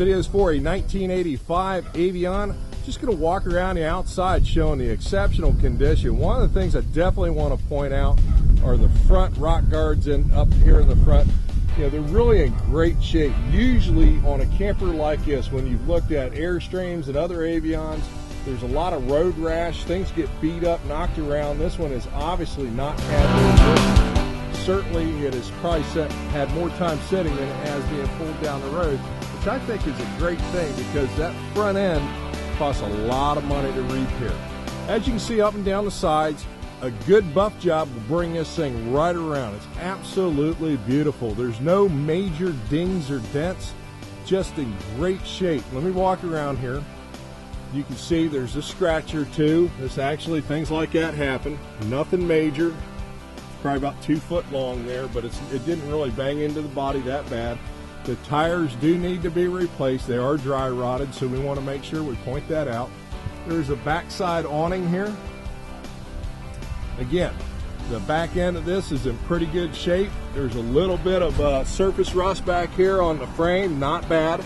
video is for a 1985 Avion. Just going to walk around the outside showing the exceptional condition. One of the things I definitely want to point out are the front rock guards up here in the front. You know, they're really in great shape. Usually on a camper like this, when you've looked at Airstreams and other Avions, there's a lot of road rash. Things get beat up, knocked around. This one is obviously not had those. Certainly it has probably had more time sitting than it has being pulled down the road, which I think is a great thing because that front end costs a lot of money to repair. As you can see up and down the sides, a good buff job will bring this thing right around. It's absolutely beautiful. There's no major dings or dents, just in great shape. Let me walk around here. You can see there's a scratch or two. This actually, things like that happen. Nothing major. It's probably about 2 foot long there, but it didn't really bang into the body that bad. The tires do need to be replaced. They are dry rotted, so we want to make sure we point that out. There's a backside awning here. Again, the back end of this is in pretty good shape. There's a little bit of surface rust back here on the frame, not bad.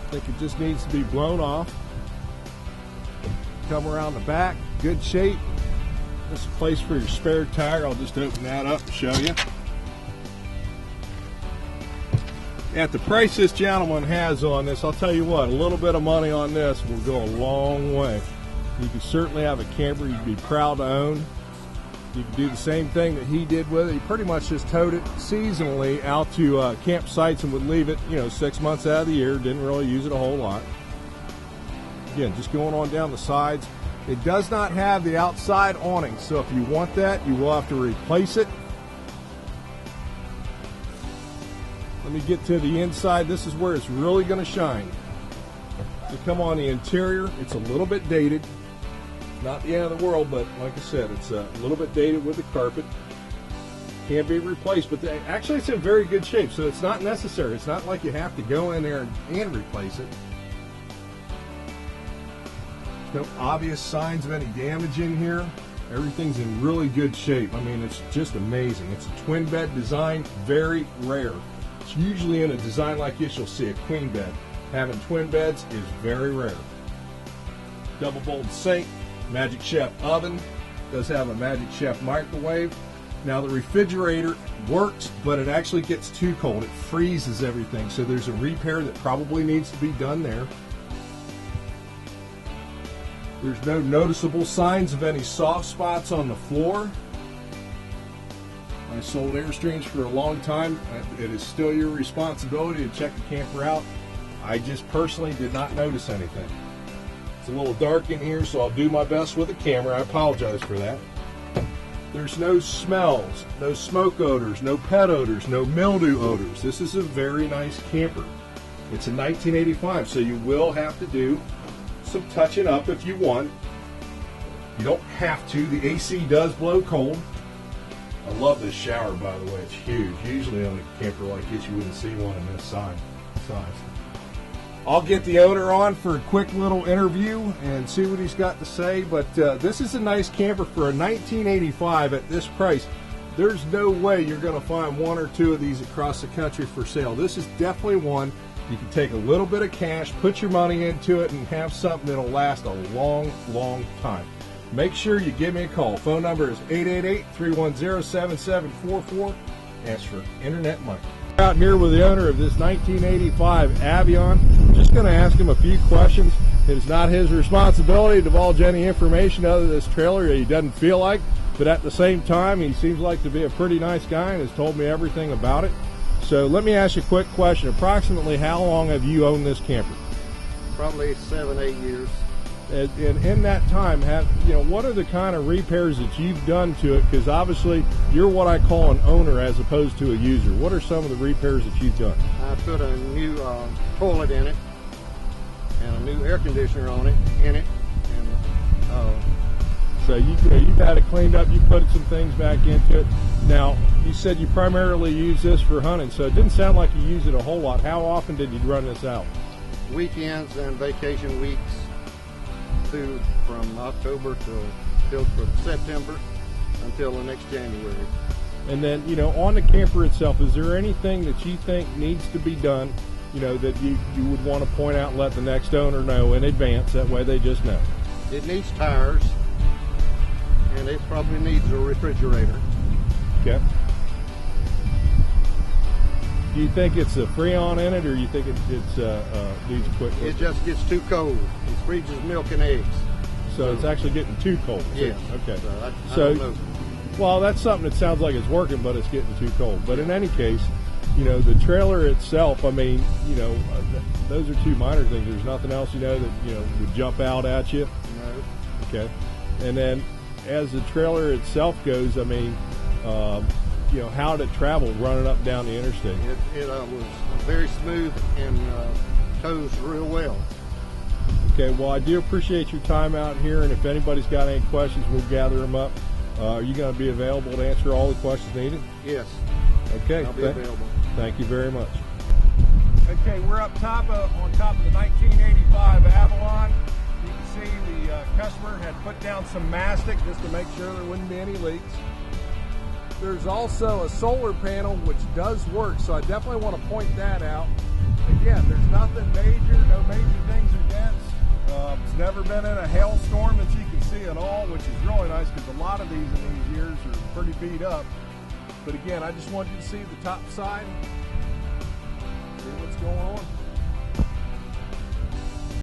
I think it just needs to be blown off. Come around the back, good shape. This is a place for your spare tire. I'll just open that up and show you. At the price this gentleman has on this, I'll tell you what, a little bit of money on this will go a long way. You can certainly have a camper you'd be proud to own. You can do the same thing that he did with it. He pretty much just towed it seasonally out to campsites and would leave it, 6 months out of the year. Didn't really use it a whole lot. Again, just going on down the sides. It does not have the outside awning, so if you want that, you will have to replace it. Let me get to the inside. This is where it's really going to shine. To come on the interior, it's a little bit dated. Not the end of the world, but like I said, it's a little bit dated with the carpet. Can be replaced, but actually it's in very good shape, so it's not necessary. It's not like you have to go in there and replace it. There's no obvious signs of any damage in here. Everything's in really good shape. I mean, it's just amazing. It's a twin bed design, very rare. It's usually in a design like this, you'll see a queen bed. Having twin beds is very rare. Double bowl sink, Magic Chef oven, does have a Magic Chef microwave. Now the refrigerator works, but it actually gets too cold. It freezes everything, so there's a repair that probably needs to be done there. There's no noticeable signs of any soft spots on the floor. I sold Airstreams for a long time. It is still your responsibility to check the camper out. I just personally did not notice anything. It's a little dark in here, so I'll do my best with the camera. I apologize for that. There's no smells, no smoke odors, no pet odors, no mildew odors. This is a very nice camper. It's a 1985, so you will have to do some touching up if you want. You don't have to. The AC does blow cold. I love this shower, by the way. It's huge. Usually on a camper like this, you wouldn't see one in this size. I'll get the owner on for a quick little interview and see what he's got to say, but this is a nice camper for a 1985 at this price. There's no way you're going to find one or two of these across the country for sale. This is definitely one you can take a little bit of cash, put your money into it, and have something that'll last a long, long time. Make sure you give me a call. Phone number is 888-310-7744. Ask for Internet Money. Out here with the owner of this 1985 Avion. Just going to ask him a few questions. It is not his responsibility to divulge any information other than this trailer that he doesn't feel like, but at the same time, he seems like to be a pretty nice guy and has told me everything about it. So let me ask you a quick question. Approximately how long have you owned this camper? Probably 7-8 years. And in that time, what are the kind of repairs that you've done to it? Because obviously you're what I call an owner as opposed to a user. What are some of the repairs that you've done? I put a new toilet in it and a new air conditioner on it, and so you've had it cleaned up. You put some things back into it. Now you said you primarily use this for hunting, so it didn't sound like you use it a whole lot. How often did you run this out? Weekends and vacation weeks. From October till September until the next January. And then, on the camper itself, is there anything that you think needs to be done, you know, that you would want to point out and let the next owner know in advance? That way they just know. It needs tires, and it probably needs a refrigerator. Okay. Do you think it's a Freon in it, or you think it's needs a quick? It just gets too cold. It freezes milk and eggs. So it's actually getting too cold. Yes. Okay. I don't know. Well, that's something that sounds like it's working, but it's getting too cold. But in any case, you know, the trailer itself, I mean, you know, those are two minor things. There's nothing else, you know, that, you know, would jump out at you. No. Okay. And then as the trailer itself goes, I mean, you know, how did it travel running up and down the interstate? It was very smooth and tows real well. Okay, well, I do appreciate your time out here, and if anybody's got any questions, we'll gather them up. Are you going to be available to answer all the questions needed? Yes. Okay. I'll be available. Thank you very much. Okay, we're up top on top of the 1985 Avalon. You can see the customer had put down some mastic just to make sure there wouldn't be any leaks. There's also a solar panel which does work, so I definitely want to point that out. Again, there's nothing major, no major things or dents. It's never been in a hailstorm that you can see at all, which is really nice because a lot of these in these years are pretty beat up. But again, I just wanted you to see the top side, see what's going on.